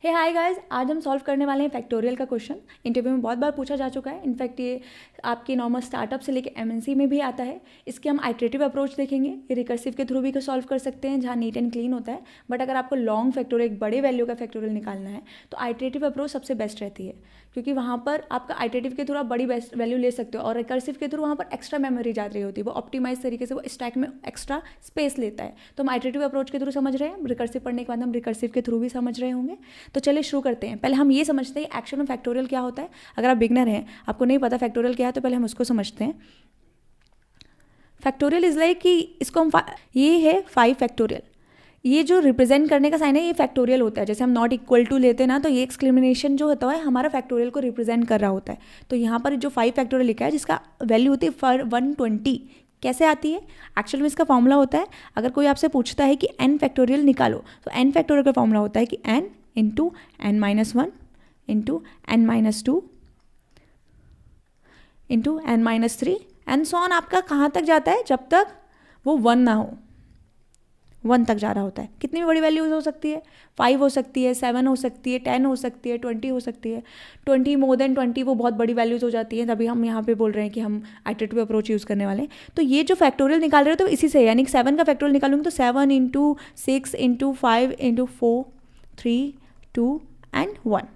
हे hi guys, आज हम solve करने वाले हैं फैक्टोरियल का क्वेश्चन। इंटरव्यू में बहुत बार पूछा जा चुका है। इनफैक्ट ये आपके नॉर्मल स्टार्टअप से लेकर एमएनसी में भी आता है। इसके हम आइटरेटिव अप्रोच देखेंगे। ये रिकर्सिव के थ्रू भी सॉल्व कर सकते हैं जहाँ नीट एंड क्लीन होता है। बट अगर आपको लॉन्ग फैक्टोरियल, एक बड़े वैल्यू का फैक्टोरियल निकालना है तो आइटरेटिव अप्रोच सबसे बेस्ट रहती है, क्योंकि वहाँ पर आपका आइटरेटिव के थ्रू आप बड़ी बेस्ट वैल्यू ले सकते हो और रिकर्सिव के थ्रू वहाँ पर एक्स्ट्रा मेमोरी जा रही होती है। वो ऑप्टिमाइज तरीके से वो स्टैक में एक्स्ट्रा स्पेस लेता है। तो हम आइटरेटिव अप्रोच के थ्रू समझ रहे हैं, रिकर्सिव पढ़ने के बाद हम रिकर्सिव के थ्रू भी समझ रहे होंगे। तो चलिए शुरू करते हैं। पहले हम ये समझते हैं एक्चुअल में फैक्टोरियल क्या होता है। अगर आप बिगनर हैं, आपको नहीं पता फैक्टोरियल क्या है, तो पहले हम उसको समझते हैं। फैक्टोरियल इज लाइक कि इसको हम ये है 5 फैक्टोरियल। ये जो रिप्रेजेंट करने का साइन है ये फैक्टोरियल होता है। जैसे हम नॉट इक्वल टू लेते हैं ना, तो ये एक्सक्लेमेशन जो होता है हमारा फैक्टोरियल को रिप्रेजेंट कर रहा होता है। तो यहाँ पर जो 5 फैक्टोरियल लिखा है जिसका वैल्यू होती है 120, कैसे आती है? एक्चुअल में इसका फॉर्मूला होता है, अगर कोई आपसे पूछता है कि n फैक्टोरियल निकालो, तो n फैक्टोरियल का फॉर्मूला होता है कि n into n-1 into n-2 into n-3 and so on. आपका कहाँ तक जाता है? जब तक वो 1 ना हो, 1 तक जा रहा होता है। कितनी बड़ी वैल्यूज हो सकती है? 5 हो सकती है, 7 हो सकती है, 10 हो सकती है, 20 हो सकती है। 20 मोर देन 20 वो बहुत बड़ी वैल्यूज हो जाती हैं। तभी हम यहाँ पे बोल रहे हैं कि हम आइटरेटिव अप्रोच यूज़ करने वाले हैं। तो ये जो फैक्टोरियल निकाल रहे हो तो इसी से, यानी 7 का फैक्टोरियल निकालूंगी तो 7 into 6 into 5 into 4 3 2 and 1।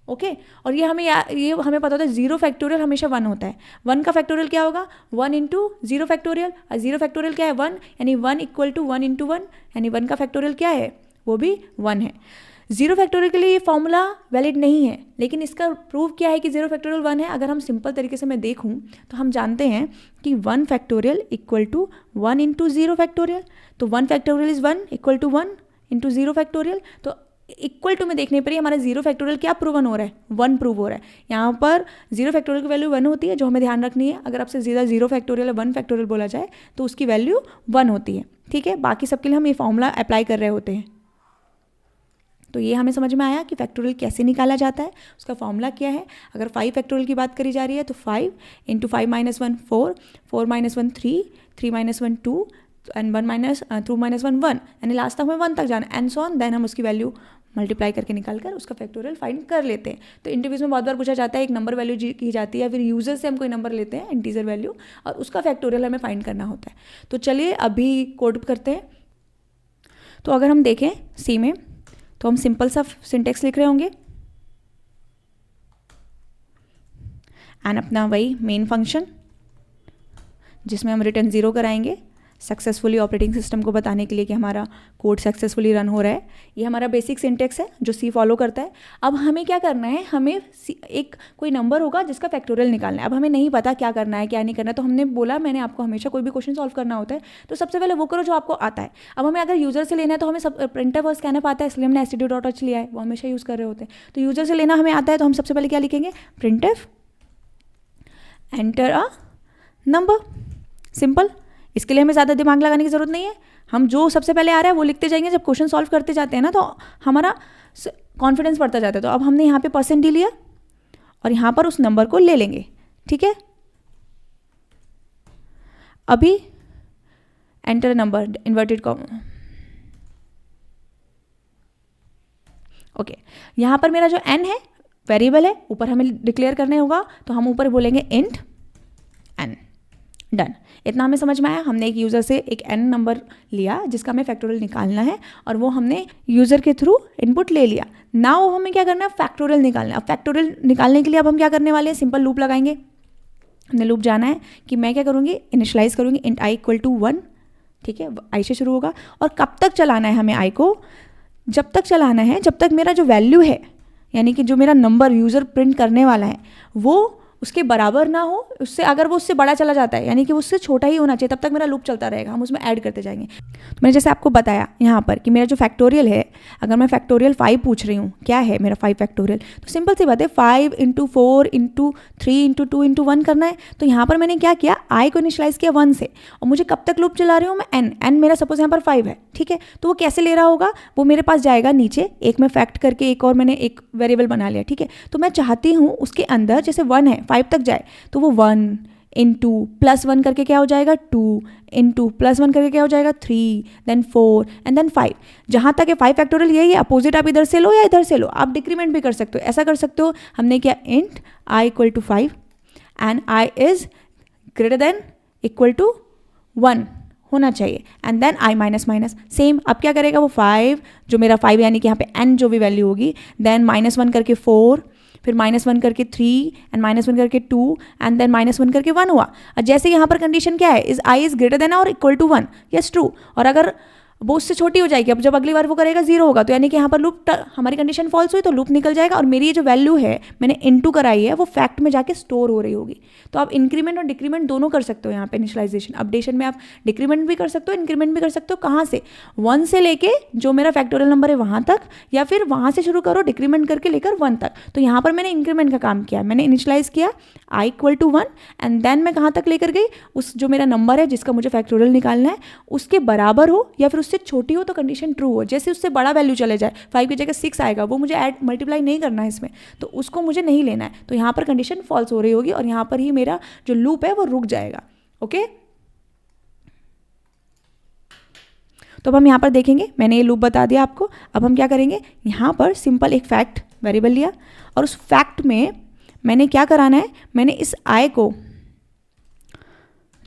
Okay और ये हमें पता होता है 0 फैक्टोरियल हमेशा 1 होता है। 1 का फैक्टोरियल क्या होगा? 1 इंटू 0 फैक्टोरियल, और 0 फैक्टोरियल क्या है? 1, यानी 1 इक्वल टू 1 इंटू 1, यानी 1 का फैक्टोरियल क्या है? वो भी 1 है। 0 फैक्टोरियल के लिए ये फॉर्मूला वैलिड नहीं है, लेकिन इसका प्रूफ क्या है कि 0 फैक्टोरियल 1 है? अगर हम सिंपल तरीके से मैं देखूँ तो हम जानते हैं कि 1 factorial equal to 1 into 0 factorial. तो 1 factorial is 1 equal to 1 into 0 factorial. तो इक्वल टू में देखने पर ही हमारा 0 फैक्टोरियल क्या प्रूवन हो रहा है? 1 प्रूव हो रहा है। यहाँ पर 0 फैक्टोरियल की वैल्यू 1 होती है, जो हमें ध्यान रखनी है। अगर आपसे सीधा 0 फैक्टोरियल या 1 फैक्टोरियल बोला जाए तो उसकी वैल्यू 1 होती है। ठीक है, बाकी सबके लिए हम ये फॉर्मूला अप्लाई कर रहे होते हैं। तो ये हमें समझ में आया कि फैक्टोरियल कैसे निकाला जाता है, उसका फॉर्मूला क्या है। अगर 5 फैक्टोरियल की बात करी जा रही है तो 5 इंटू 5-1 4, 4-1 3, 3-1 2 एंड 2-1 1, यानी लास्ट तक हमें 1 तक जाना एंड सो ऑन। देन हम उसकी वैल्यू मल्टीप्लाई करके निकाल कर उसका फैक्टोरियल फाइंड कर लेते हैं। तो इंटरव्यूज में बहुत बार पूछा जाता है, एक नंबर वैल्यू की जाती है, फिर यूजर से हम कोई नंबर लेते हैं इंटीजर वैल्यू, और उसका फैक्टोरियल हमें फाइंड करना होता है। तो चलिए अभी कोड करते हैं। तो अगर हम देखें सी में, तो हम सिंपल सा सिंटेक्स लिख रहे होंगे एंड अपना वही मेन फंक्शन जिसमें हम रिटर्न 0 कराएंगे सक्सेसफुली ऑपरेटिंग सिस्टम को बताने के लिए कि हमारा कोड सक्सेसफुली रन हो रहा है। ये हमारा बेसिक सिंटेक्स है जो सी फॉलो करता है। अब हमें क्या करना है, हमें एक कोई नंबर होगा जिसका फैक्टोरियल निकालना है। अब हमें नहीं पता क्या करना है क्या नहीं करना है, तो हमने बोला, मैंने आपको हमेशा कोई भी क्वेश्चन सॉल्व करना होता है तो सबसे पहले वो करो जो आपको आता है। अब हमें अगर यूजर से लेना है तो हमें सब प्रिंटफ और स्कैनअप आता है, इसलिए हमने std.h लिया है, वो हमेशा यूज़ कर रहे होते हैं। तो यूजर से लेना हमें आता है तो हम सबसे पहले क्या लिखेंगे? Printf enter a number. Simple. इसके लिए हमें ज़्यादा दिमाग लगाने की ज़रूरत नहीं है। हम जो सबसे पहले आ रहा है वो लिखते जाएंगे। जब क्वेश्चन सॉल्व करते जाते हैं ना तो हमारा कॉन्फिडेंस बढ़ता जाता है। तो अब हमने यहाँ पे % लिया और यहाँ पर उस नंबर को ले लेंगे। ठीक है, अभी enter number inverted comma. Okay, यहाँ पर मेरा जो n है वेरिएबल है, ऊपर हमें डिक्लेयर करने होगा, तो हम ऊपर बोलेंगे इंट n। डन। इतना हमें समझ में आया। हमने एक यूज़र से एक n नंबर लिया जिसका हमें फैक्टोरियल निकालना है, और वो हमने यूज़र के थ्रू इनपुट ले लिया। नाउ हमें क्या करना है? फैक्टोरियल निकालना है। अब फैक्टोरियल निकालने के लिए अब हम क्या करने वाले हैं? सिंपल लूप लगाएंगे। हमने लूप जाना है कि मैं क्या करूँगी? इनिशलाइज करूँगी इंट i इक्वल टू 1। ठीक है, i से शुरू होगा। और कब तक चलाना है हमें i को? जब तक चलाना है जब तक मेरा जो वैल्यू है, यानी कि जो मेरा नंबर यूज़र प्रिंट करने वाला है वो उसके बराबर ना हो। उससे अगर वो उससे बड़ा चला जाता है, यानी कि उससे छोटा ही होना चाहिए, तब तक मेरा लूप चलता रहेगा। हम उसमें ऐड करते जाएंगे। तो मैंने जैसे आपको बताया यहाँ पर कि मेरा जो फैक्टोरियल है, अगर मैं फैक्टोरियल 5 पूछ रही हूँ, क्या है मेरा 5 फैक्टोरियल, तो सिंपल सी बात है 5 इंटू 4 इंटू 3 इंटू 2 इंटू 1 करना है। तो यहाँ पर मैंने क्या किया? आई को इनिशलाइज किया 1 से, और मुझे कब तक लूप चला रही हूँ मैं? n मेरा सपोज यहाँ पर 5 है। ठीक है, तो वो कैसे ले रहा होगा? वो मेरे पास जाएगा नीचे, एक में फैक्ट करके एक और मैंने एक वेरिएबल बना लिया। ठीक है, तो मैं चाहती हूँ उसके अंदर जैसे 1 है 5 तक जाए, तो वो 1 इंटू +1 करके क्या हो जाएगा 2, इंटू +1 करके क्या हो जाएगा 3, देन 4 एंड देन 5। जहाँ तक है 5 फैक्टोरियल यही है, अपोजिट आप इधर से लो या इधर से लो, आप डिक्रीमेंट भी कर सकते हो, ऐसा कर सकते हो। हमने क्या int i equal to 5 and i is greater than equal to 1 होना चाहिए, and then i minus minus same. अब क्या करेगा वो 5, जो मेरा 5 यानी कि यहाँ पे n जो भी वैल्यू होगी, देन -1 करके 4, फिर -1 करके 3 एंड -1 करके 2 एंड देन -1 करके 1 हुआ। और जैसे यहाँ पर कंडीशन क्या है, is i is greater then और इक्वल टू 1, यस ट्रू। और अगर वो उससे छोटी हो जाएगी, अब जब अगली बार वो करेगा 0 होगा, तो यानी कि यहाँ पर लूप हमारी कंडीशन फॉल्स हुई तो लूप निकल जाएगा, और मेरी ये जो वैल्यू है मैंने इनटू कराई है वो फैक्ट में जाके स्टोर हो रही होगी। तो आप इंक्रीमेंट और डिक्रीमेंट दोनों कर सकते हो यहाँ पे इनिशियलाइजेशन अपडेशन में। आप डिक्रीमेंट भी कर सकते हो, इंक्रीमेंट भी कर सकते हो। कहाँ से, 1 से लेके जो मेरा फैक्टोरियल नंबर है वहाँ तक, या फिर वहाँ से शुरू करो डिक्रीमेंट करके लेकर 1 तक। तो यहाँ पर मैंने इंक्रीमेंट का काम किया, मैंने इनिशियलाइज किया i equal to 1 and then मैं कहाँ तक लेकर गई, उस जो मेरा नंबर है जिसका मुझे फैक्टोरियल निकालना है उसके बराबर हो या फिर उससे छोटी हो तो कंडीशन ट्रू हो। जैसे उससे बड़ा वैल्यू चले जाए, 5 की जगह 6 आएगा, वो मुझे ऐड मल्टीप्लाई नहीं करना है इसमें, तो उसको मुझे नहीं लेना है, तो यहाँ पर कंडीशन फॉल्स हो रही होगी और यहाँ पर ही मेरा जो लूप है वो रुक जाएगा। ओके, तो अब हम यहाँ पर देखेंगे, मैंने ये लूप बता दिया आपको। अब हम क्या करेंगे, यहाँ पर सिंपल एक फैक्ट वेरिएबल लिया और उस फैक्ट में मैंने क्या कराना है, मैंने इस i को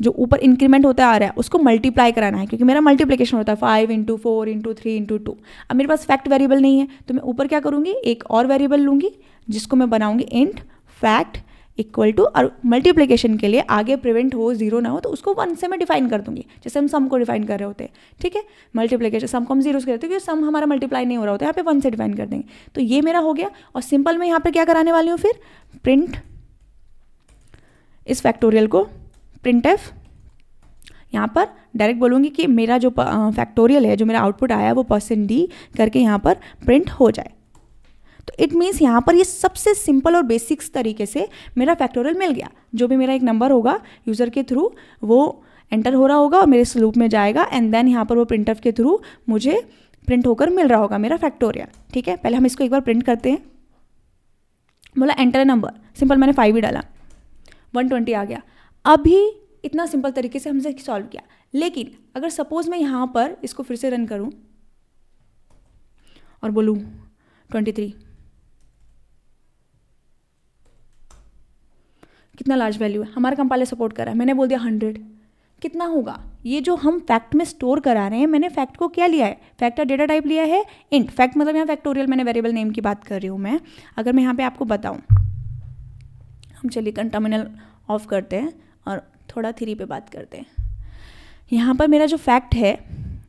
जो ऊपर इंक्रीमेंट होता आ रहा है उसको मल्टीप्लाई कराना है, क्योंकि मेरा मल्टीप्लिकेशन होता है 5 इंटू 4 इंटू 3 इंटू 2। अब मेरे पास फैक्ट वेरिएबल नहीं है तो मैं ऊपर क्या करूँगी, एक और वेरिएबल लूँगी जिसको मैं बनाऊँगी इंट फैक्ट इक्वल टू, और मल्टीप्लिकेशन के लिए आगे प्रिवेंट हो 0 ना हो तो उसको 1 से मैं डिफाइन कर दूंगी, जैसे हम सम को डिफाइन कर रहे होते हैं। ठीक है, मल्टीप्लिकेशन सम को हम 0 से करते हैं क्योंकि सम हमारा मल्टीप्लाई नहीं हो रहा होता है, यहाँ पे 1 से डिफाइन कर देंगे। तो ये मेरा हो गया, और सिंपल मैं यहाँ पर क्या कराने वाली हूँ, फिर प्रिंट इस फैक्टोरियल को प्रिंट एफ, यहाँ पर डायरेक्ट बोलूँगी कि मेरा जो फैक्टोरियल है, जो मेरा आउटपुट आया है वो %d करके यहाँ पर प्रिंट हो जाए। तो इट मीन्स यहाँ पर ये सबसे सिंपल और बेसिक्स तरीके से मेरा फैक्टोरियल मिल गया। जो भी मेरा एक नंबर होगा यूज़र के थ्रू वो एंटर हो रहा होगा और मेरे इस लूप में जाएगा, एंड देन यहाँ पर वो प्रिंटफ के थ्रू मुझे प्रिंट होकर मिल रहा होगा मेरा फैक्टोरियल। ठीक है, पहले हम इसको एक बार प्रिंट करते हैं। बोला एंटर नंबर, सिंपल मैंने 5 ही डाला, 120 आ गया। अभी इतना सिंपल तरीके से हमसे सॉल्व किया, लेकिन अगर सपोज मैं यहाँ पर इसको फिर से रन करूँ और बोलूँ 23, कितना लार्ज वैल्यू है, हमारा कंपाइलर सपोर्ट कर रहा है, मैंने बोल दिया 100, कितना होगा। ये जो हम फैक्ट में स्टोर करा रहे हैं, मैंने फैक्ट को क्या लिया है, फैक्ट का डेटा टाइप लिया है इंट। फैक्ट मतलब यहाँ फैक्टोरियल, मैंने वेरिएबल नेम की बात कर रही हूँ मैं। अगर मैं यहाँ पे आपको बताऊँ, हम चलिए टर्मिनल ऑफ करते हैं और थोड़ा 3 पे बात करते हैं। यहाँ पर मेरा जो फैक्ट है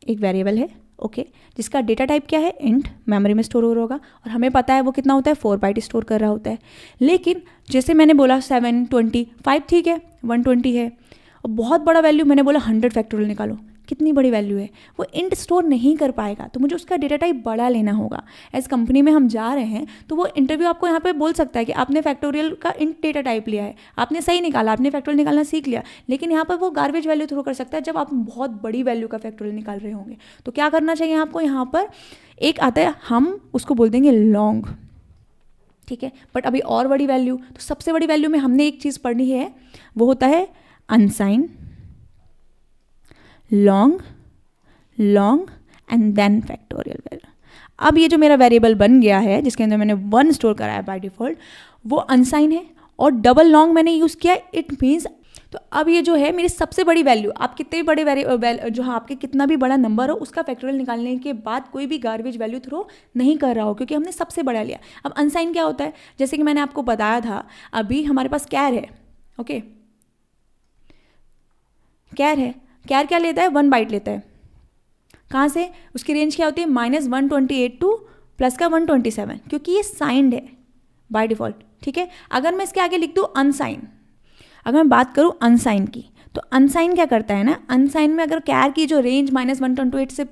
एक वेरिएबल है, ओके, जिसका डेटा टाइप क्या है इंट, मेमोरी में स्टोर हो रहा होगा, और हमें पता है वो कितना होता है 4 बाइट स्टोर कर रहा होता है। लेकिन जैसे मैंने बोला 7, 25 ठीक है, 120 है, और बहुत बड़ा वैल्यू मैंने बोला 100 फैक्टोरियल निकालो, कितनी बड़ी वैल्यू है, वो इंट स्टोर नहीं कर पाएगा, तो मुझे उसका डेटा टाइप बड़ा लेना होगा। एज कंपनी में हम जा रहे हैं तो वो इंटरव्यू आपको यहाँ पे बोल सकता है कि आपने फैक्टोरियल का इंट डेटा टाइप लिया है, आपने सही निकाला, आपने फैक्टोरियल निकालना सीख लिया, लेकिन यहाँ पर वो गार्बेज वैल्यू थ्रो कर सकता है जब आप बहुत बड़ी वैल्यू का फैक्टोरियल निकाल रहे होंगे। तो क्या करना चाहिए आपको, यहाँ पर एक आता है, हम उसको बोल देंगे लॉन्ग, ठीक है, बट अभी और बड़ी वैल्यू, तो सबसे बड़ी वैल्यू में हमने एक चीज़ पढ़नी है, वो होता है unsigned, long, long and then factorial value. अब ये जो मेरा वेरिएबल बन गया है जिसके अंदर मैंने 1 स्टोर कराया बाय डिफॉल्ट, वो अनसाइन है, और डबल लॉन्ग मैंने यूज़ किया, इट मीन्स, तो अब ये जो है मेरी सबसे बड़ी वैल्यू, आप कितने भी बड़े जो हाँ आपके कितना भी बड़ा नंबर हो उसका फैक्टोरियल निकालने के बाद कोई भी गार्बेज वैल्यू थ्रो नहीं कर रहा हो, क्योंकि हमने सबसे बड़ा लिया। अब अनसाइन क्या होता है, जैसे कि मैंने आपको बताया था, अभी हमारे पास कैर है, ओके, कैर है, कैर क्या लेता है 1 बाइट लेता है, कहाँ से, उसकी रेंज क्या होती है -128 टू प्लस का 127, क्योंकि ये साइंड है बाय डिफ़ॉल्ट। ठीक है, अगर मैं इसके आगे लिख दूँ अनसाइन, अगर मैं बात करूँ अनसाइन की, तो अनसाइन क्या करता है ना, अनसाइन में अगर कैर की जो रेंज -128 से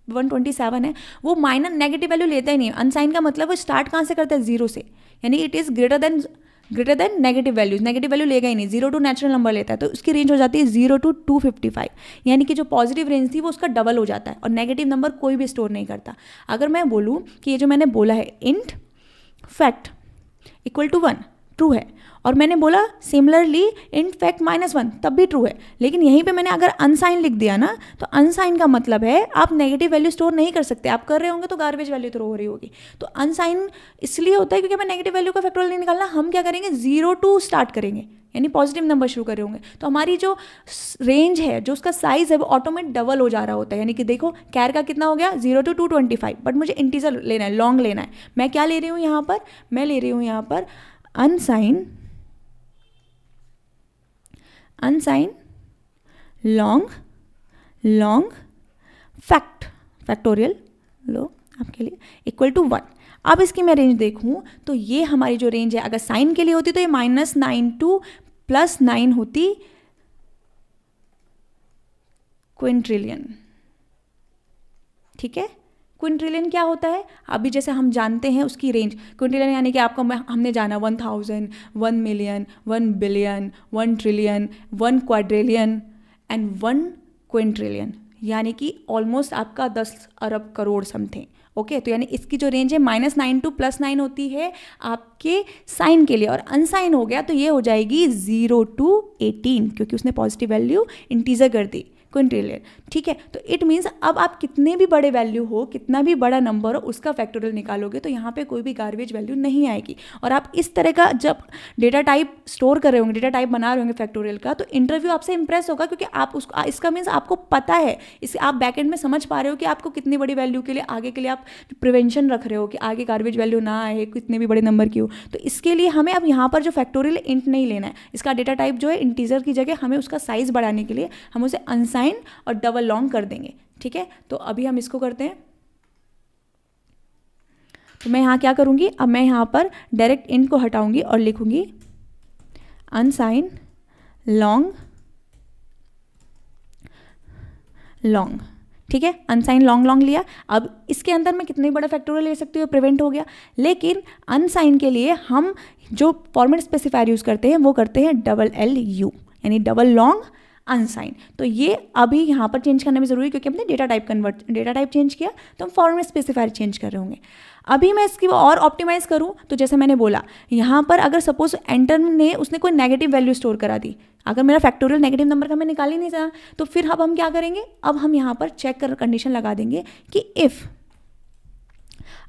127 है, वो माइनर नेगेटिव वैल्यू लेता ही नहीं। अनसाइन का मतलब वो स्टार्ट कहाँ से करता है, 0 से, यानी it is greater than negative values, negative value लेगा ही नहीं, 0 टू नेचुरल नंबर लेता है, तो उसकी रेंज हो जाती है 0 to 255, यानी कि जो पॉजिटिव रेंज थी वो उसका डबल हो जाता है, और नेगेटिव नंबर कोई भी स्टोर नहीं करता। अगर मैं बोलूँ कि ये जो मैंने बोला है int fact equal to 1 true है। और मैंने बोला सिमिलरली इन फैक्ट -1 तब भी ट्रू है। लेकिन यहीं पे मैंने अगर अनसाइन लिख दिया ना, तो अनसाइन का मतलब है आप नेगेटिव वैल्यू स्टोर नहीं कर सकते। आप कर रहे होंगे तो गार्बेज वैल्यू थ्रो हो रही होगी। तो अनसाइन इसलिए होता है क्योंकि हमें नेगेटिव वैल्यू का फैक्टोरियल नहीं निकालना। हम क्या करेंगे, 0 to स्टार्ट करेंगे, यानी पॉजिटिव नंबर शुरू कर रहे होंगे। तो हमारी जो रेंज है, जो उसका साइज है, वो ऑटोमेटिक डबल हो जा रहा होता है। यानी कि देखो कैर का कितना हो गया 0 to 225, बट मुझे इंटीजर लेना है, लॉन्ग लेना है। मैं क्या ले रही हूँ यहाँ पर, मैं ले रही हूँ यहाँ पर अनसाइन लॉन्ग फैक्टोरियल लो आपके लिए इक्वल टू 1। अब इसकी मैं रेंज देखूं तो ये हमारी जो रेंज है, अगर साइन के लिए होती तो ये -9 to +9 होती क्विंट्रिलियन। ठीक है, क्विंट्रिलियन क्या होता है, अभी जैसे हम जानते हैं उसकी रेंज। क्विंट्रिलियन यानी कि आपको हमने जाना 1000, 1 million, 1 billion, 1 trillion, 1 quadrillion and 1 क्विंट्रिलियन, यानी कि ऑलमोस्ट आपका 10 अरब करोड़ समथिंग। ओके, तो यानी इसकी जो रेंज है -9 to +9 होती है आपके साइन के लिए, और अनसाइन हो गया तो ये हो जाएगी 0 to 18, क्योंकि उसने पॉजिटिव वैल्यू इंटीजर कर दी, क्विंट्रिलियन। ठीक है, तो इट मीन्स अब आप कितने भी बड़े वैल्यू हो, कितना भी बड़ा नंबर हो, उसका फैक्टोरियल निकालोगे तो यहाँ पे कोई भी गार्बेज वैल्यू नहीं आएगी। और आप इस तरह का जब डेटा टाइप स्टोर कर रहे होंगे, डेटा टाइप बना रहे होंगे फैक्टोरियल का, तो इंटरव्यू आपसे इंप्रेस होगा, क्योंकि आप उसको, इसका मीन्स आपको पता है, इसे आप बैकएंड में समझ पा रहे हो कि आपको कितनी बड़ी वैल्यू के लिए आगे के लिए आप प्रिवेंशन रख रहे हो कि आगे गार्बेज वैल्यू ना आए, कितने भी बड़े नंबर की हो। तो इसके लिए हमें अब यहाँ पर जो फैक्टोरियल इंट नहीं लेना है, इसका डेटा टाइप जो है इंटीजर की जगह हमें उसका साइज बढ़ाने के लिए हम उसे अनसाइन और डबल लॉन्ग कर देंगे। ठीक है, तो अभी हम इसको करते हैं। तो मैं यहाँ क्या करूँगी, अब मैं यहाँ पर डायरेक्ट इंट को हटाऊंगी और लिखूंगी अनसाइन लॉन्ग। ठीक है, अनसाइन लॉन्ग लिया। अब इसके अंदर मैं कितने बड़ा फैक्टोरियल ले सकती हूँ, प्रिवेंट हो गया। लेकिन अनसाइन के लिए हम जो फॉर्मेट स्पेसिफायर यूज़ करते हैं वो करते हैं LLU, यानी डबल लॉन्ग अनसाइन। तो ये अभी यहाँ पर चेंज करना भी जरूरी है, क्योंकि हमने डेटा टाइप चेंज किया तो हम फॉर्मेट स्पेसिफायर चेंज कर रहे होंगे। अभी मैं इसकी और ऑप्टिमाइज करूँ तो जैसे मैंने बोला, यहाँ पर अगर सपोज एंटर ने उसने कोई नेगेटिव वैल्यू स्टोर करा दी, अगर मेरा फैक्टोरियल नेगेटिव नंबर का मैं निकाल ही नहीं चाहा, तो फिर अब हम क्या करेंगे, अब हम यहाँ पर चेक कर कंडीशन लगा देंगे कि इफ़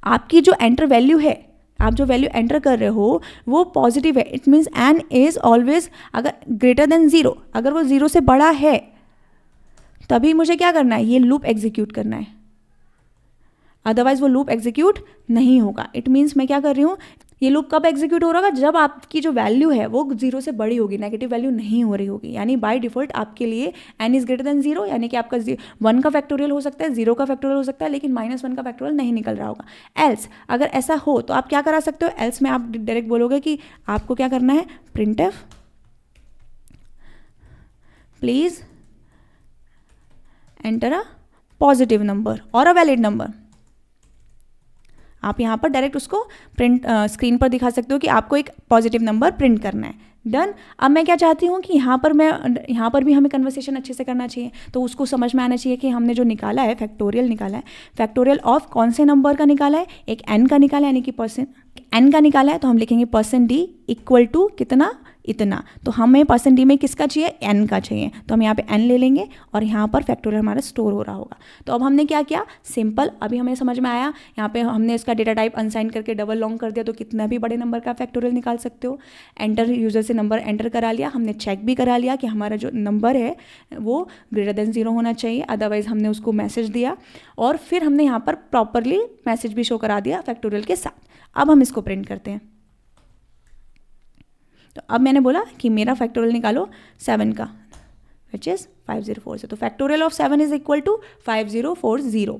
आपकी जो एंटर वैल्यू है, आप जो वैल्यू एंटर कर रहे हो वो पॉजिटिव है, it means N is always अगर ग्रेटर देन 0, अगर वो 0 से बड़ा है तभी मुझे क्या करना है, ये लूप एग्जीक्यूट करना है, अदरवाइज वो लूप एग्जीक्यूट नहीं होगा। इट मीन्स मैं क्या कर रही हूँ, ये लूप कब एग्जीक्यूट हो रहा होगा, जब आपकी जो वैल्यू है वो 0 से बड़ी होगी, नेगेटिव वैल्यू नहीं हो रही होगी। यानी बाय डिफॉल्ट आपके लिए n इज ग्रेटर देन 0, यानी कि आपका 1 का फैक्टोरियल हो सकता है, 0 का फैक्टोरियल हो सकता है, लेकिन -1 का फैक्टोरियल नहीं निकल रहा होगा। एल्स अगर ऐसा हो तो आप क्या करा सकते हो, एल्स में आप डायरेक्ट बोलोगे कि आपको क्या करना है, printf please enter a positive number और अ वैलिड नंबर। आप यहाँ पर डायरेक्ट उसको प्रिंट स्क्रीन पर दिखा सकते हो कि आपको एक पॉजिटिव नंबर प्रिंट करना है। डन। अब मैं क्या चाहती हूँ कि यहाँ पर भी हमें कन्वर्सेशन अच्छे से करना चाहिए, तो उसको समझ में आना चाहिए कि हमने जो निकाला है फैक्टोरियल निकाला है, फैक्टोरियल ऑफ कौन से नंबर का निकाला है, एक n का निकाला है, यानी कि n का निकाला है, तो हम लिखेंगे %d इक्वल टू कितना, इतना। तो हमें %d में किसका चाहिए, n का चाहिए, तो हम यहाँ पे n ले लेंगे और यहाँ पर फैक्टोरियल हमारा स्टोर हो रहा होगा। तो अब हमने क्या किया, सिंपल, अभी हमें समझ में आया, यहाँ पे हमने इसका डेटा टाइप अनसाइन करके डबल लॉन्ग कर दिया, तो कितना भी बड़े नंबर का फैक्टोरियल निकाल सकते हो। एंटर, यूजर से नंबर एंटर करा लिया, हमने चेक भी करा लिया कि हमारा जो नंबर है वो ग्रेटर देन 0 होना चाहिए, अदरवाइज हमने उसको मैसेज दिया, और फिर हमने यहाँ पर प्रॉपरली मैसेज भी शो करा दिया फैक्टोरियल के साथ। अब हम इसको प्रिंट करते हैं। तो अब मैंने बोला कि मेरा फैक्टोरियल निकालो 7 का, विच इज़ 504 से, तो factorial of 7 is equal to 5040।